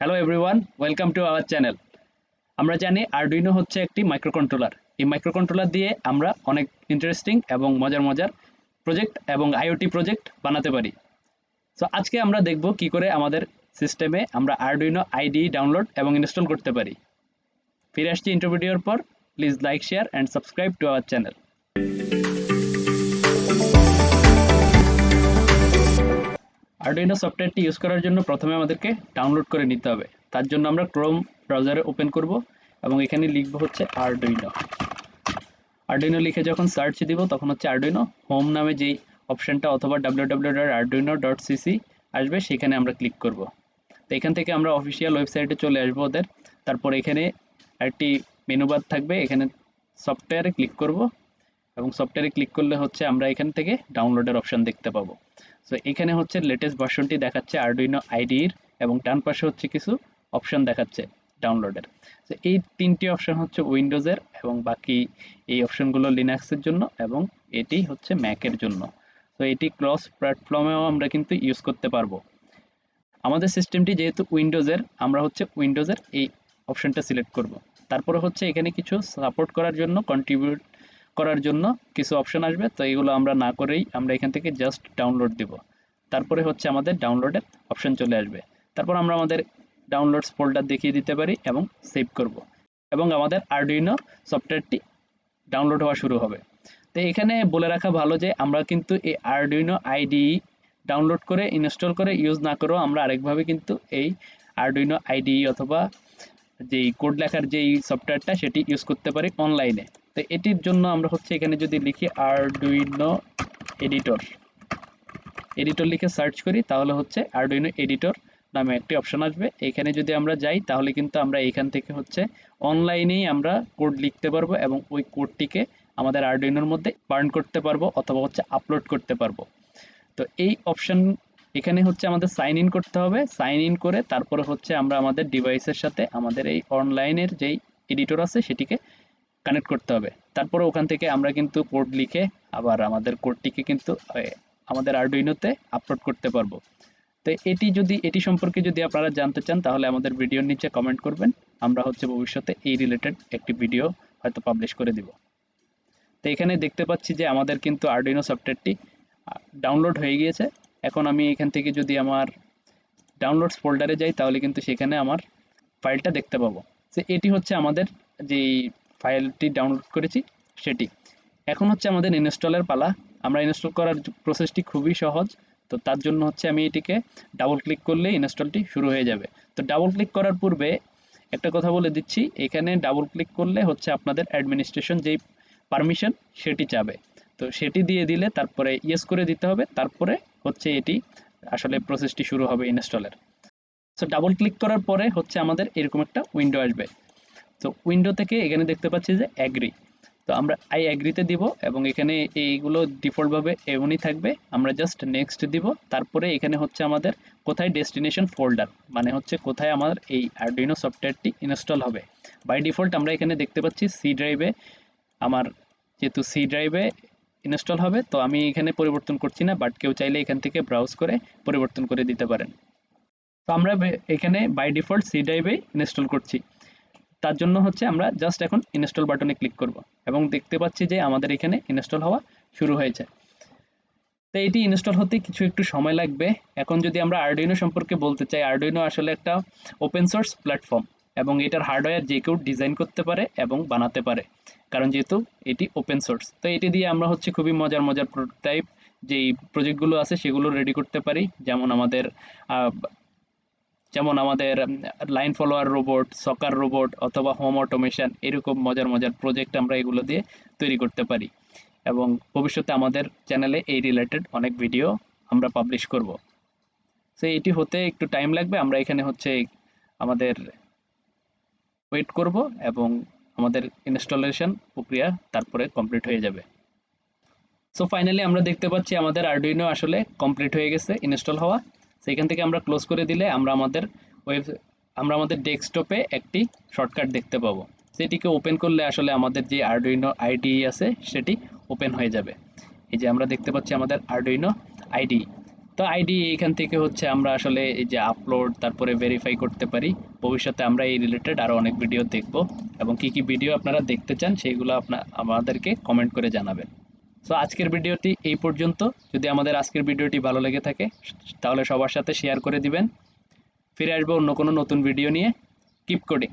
Hello everyone, welcome to our channel. আমরা জানি Arduino হচ্ছে একটি মাইক্রোকন্ট্রোলার। এই মাইক্রোকন্ট্রোলার দিয়ে আমরা অনেক ইন্টারেস্টিং এবং মজার প্রজেক্ট এবং আইওটি প্রজেক্ট বানাতে পারি। সো আজকে আমরা দেখব কি করে আমাদের সিস্টেমে আমরা আরডুইনো আইডি ডাউনলোড এবং ইনস্টল করতে পারি। ফিরে আসছি ইন্ট্রো ভিডিওর পর। Please like, share and subscribe to our channel. Arduino সফটওয়্যারটি ইউজ করার জন্য প্রথমে আমাদেরকে ডাউনলোড করে নিতে হবে। তার জন্য আমরা ক্রোম ব্রাউজারে ওপেন করব এবং এখানে লিখব হচ্ছে আরডুইনো লিখে যখন সার্চ দিব তখন হচ্ছে আরডুইনো হোম নামে যেই অপশনটা অথবা www.arduino.cc আসবে, সেখানে আমরা ক্লিক করব। তো এখান থেকে আমরা অফিসিয়াল ওয়েবসাইটে চলে আসবো ওদের। তারপর এখানে একটি মেনু বার থাকবে, এখানে সফটওয়্যারে ক্লিক করব এবং সফটওয়্যারে ক্লিক করলে হচ্ছে আমরা এখান থেকে ডাউনলোডের অপশন দেখতে পাবো। সো এখানে হচ্ছে লেটেস্ট ভার্সনটি দেখাচ্ছে আরডুইনো আইডির এবং ডান পাশে হচ্ছে কিছু অপশন দেখাচ্ছে ডাউনলোডের। তো এই তিনটি অপশন হচ্ছে উইন্ডোজের এবং বাকি এই অপশনগুলো লিনাক্সের জন্য এবং এটি হচ্ছে ম্যাকের জন্য। তো এটি ক্রস প্ল্যাটফর্মেও আমরা কিন্তু ইউজ করতে পারবো। আমাদের সিস্টেমটি যেহেতু উইন্ডোজের, আমরা হচ্ছে উইন্ডোজের এই অপশনটা সিলেক্ট করব। তারপরে হচ্ছে এখানে কিছু সাপোর্ট করার জন্য, কন্ট্রিবিউট করার জন্য কিছু অপশন আসবে। তো এগুলো আমরা না করেই আমরা এখান থেকে জাস্ট ডাউনলোড দিব। তারপরে হচ্ছে আমাদের ডাউনলোডের অপশন চলে আসবে। তারপর আমরা আমাদের ডাউনলোডস ফোল্ডার দেখিয়ে দিতে পারি এবং সেভ করব এবং আমাদের আরডুইনো সফটওয়্যারটি ডাউনলোড হওয়া শুরু হবে। তো এখানে বলে রাখা ভালো যে আমরা কিন্তু এই আরডুইনো আইডি ডাউনলোড করে ইনস্টল করে ইউজ না করেও আমরা আরেকভাবে কিন্তু এই আরডুইনো আইডি অথবা যেই কোড লেখার যেই সফটওয়্যারটা সেটি ইউজ করতে পারি অনলাইনে। তো এটির জন্য আমরা হচ্ছে এখানে যদি লিখি আরডুইনো এডিটর লিখে সার্চ করি তাহলে হচ্ছে আরডুইনো এডিটর নামে একটি অপশন আসবে। এখানে যদি আমরা যাই তাহলে কিন্তু আমরা এখান থেকে হচ্ছে অনলাইনেই আমরা কোড লিখতে পারবো এবং ওই কোডটিকে আমাদের আরডুইনোর মধ্যে বার্ন করতে পারবো অথবা হচ্ছে আপলোড করতে পারবো। তো এই অপশন এখানে হচ্ছে আমাদের সাইন ইন করতে হবে। সাইন ইন করে তারপরে হচ্ছে আমরা আমাদের ডিভাইসের সাথে আমাদের এই অনলাইনের যেই এডিটর আছে সেটিকে কানেক্ট করতে হবে। তারপরে ওখান থেকে আমরা কিন্তু কোড লিখে আবার আমাদের কোডটিকে কিন্তু আমাদের আরডুইনোতে আপলোড করতে পারবো। তো এটি সম্পর্কে যদি আপনারা জানতে চান তাহলে আমাদের ভিডিওর নিচে কমেন্ট করবেন। আমরা হচ্ছে ভবিষ্যতে এই রিলেটেড একটি ভিডিও হয়তো পাবলিশ করে দিব। তো এখানে দেখতে পাচ্ছি যে আমাদের কিন্তু আরডুইনো সফটওয়্যারটি ডাউনলোড হয়ে গিয়েছে। এখন আমি এখান থেকে যদি আমার ডাউনলোডস ফোল্ডারে যাই তাহলে কিন্তু সেখানে আমার ফাইলটা দেখতে পাবো। তো এটি হচ্ছে আমাদের যেই ফাইলটি ডাউনলোড করেছি সেটি। এখন হচ্ছে আমাদের ইনস্টলের পালা। আমরা ইনস্টল করার প্রসেসটি খুবই সহজ। তো তার জন্য হচ্ছে আমি এটিকে ডাবল ক্লিক করলে ইনস্টলটি শুরু হয়ে যাবে। তো ডাবল ক্লিক করার পূর্বে একটা কথা বলে দিচ্ছি, এখানে ডাবল ক্লিক করলে হচ্ছে আপনাদের অ্যাডমিনিস্ট্রেশন যেই পারমিশন সেটি চাবে। তো সেটি দিয়ে দিলে তারপরে ইয়েস করে দিতে হবে। তারপরে হচ্ছে এটি আসলে প্রসেসটি শুরু হবে ইনস্টলের। সো ডাবল ক্লিক করার পরে হচ্ছে আমাদের এরকম একটা উইন্ডো আসবে। তো উইন্ডো থেকে এখানে দেখতে পাচ্ছি যে অ্যাগ্রি। তো আমরা আই অ্যাগ্রিতে দিব এবং এখানে এইগুলো ডিফল্টভাবে এমনই থাকবে। আমরা জাস্ট নেক্সট দিব। তারপরে এখানে হচ্ছে আমাদের কোথায় ডেস্টিনেশন ফোল্ডার, মানে হচ্ছে কোথায় আমার এই আরডুইনো সফটওয়্যারটি ইনস্টল হবে। বাই ডিফল্ট আমরা এখানে দেখতে পাচ্ছি সি ড্রাইভে। আমার যেহেতু সি ড্রাইভে ইনস্টল হবে তো আমি এখানে পরিবর্তন করছি না, বাট কেউ চাইলে এখান থেকে ব্রাউজ করে পরিবর্তন করে দিতে পারেন। তো আমরা এখানে বাই ডিফল্ট সি ড্রাইভে ইনস্টল করছি। তার জন্য হচ্ছে আমরা জাস্ট এখন ইনস্টল বাটনে ক্লিক করব এবং দেখতে পাচ্ছি যে আমাদের এখানে ইনস্টল হওয়া শুরু হয়েছে। তো এটি ইনস্টল হতে কিছু একটু সময় লাগবে। এখন যদি আমরা আরডুইনো সম্পর্কে বলতে চাই, আরডুইনো আসলে একটা ওপেন সোর্স প্ল্যাটফর্ম এবং এটার হার্ডওয়্যার যে কেউ ডিজাইন করতে পারে এবং বানাতে পারে, কারণ যেহেতু এটি ওপেন সোর্স। তো এটি দিয়ে আমরা হচ্ছে খুবই মজার প্রোটোটাইপ যেই প্রজেক্টগুলো আছে সেগুলো রেডি করতে পারি। যেমন আমাদের লাইন ফলোয়ার রোবট, সকার রোবট অথবা হোম অটোমেশন, এরকম মজার প্রজেক্ট আমরা এগুলো দিয়ে তৈরি করতে পারি এবং ভবিষ্যতে আমাদের চ্যানেলে এই রিলেটেড অনেক ভিডিও আমরা পাবলিশ করব। সো এটি হতে একটু টাইম লাগবে। আমরা এখানে হচ্ছে আমাদের ওয়েট করব এবং আমাদের ইনস্টলেশন প্রক্রিয়া তারপরে কমপ্লিট হয়ে যাবে। সো ফাইনালি আমরা দেখতে পাচ্ছি আমাদের আরডুইনো আসলে কমপ্লিট হয়ে গেছে ইনস্টল হওয়া। সেখান থেকে আমরা ক্লোজ করে দিলে আমরা আমাদের ডেস্কটপে একটি শর্টকাট দেখতে পাবো। সেটিকে ওপেন করলে আসলে আমাদের যে আরডুইনো আইডি আছে সেটি ওপেন হয়ে যাবে। এই যে আমরা দেখতে পাচ্ছি আমাদের আরডুইনো আইডি। তো আইডি এখান থেকে হচ্ছে আমরা আসলে এই যে আপলোড তারপরে ভেরিফাই করতে পারি। ভবিষ্যতে আমরা এই রিলেটেড আরো অনেক ভিডিও দেখব, এবং কি কি ভিডিও আপনারা দেখতে চান সেইগুলো আমাদেরকে কমেন্ট করে জানাবেন। সো আজকের ভিডিওটি এই পর্যন্ত। যদি আমাদের আজকের ভিডিওটি ভালো লেগে থাকে তাহলে সবার সাথে শেয়ার করে দিবেন। ফিরে আসবো অন্য কোনো নতুন ভিডিও নিয়ে। Keep coding.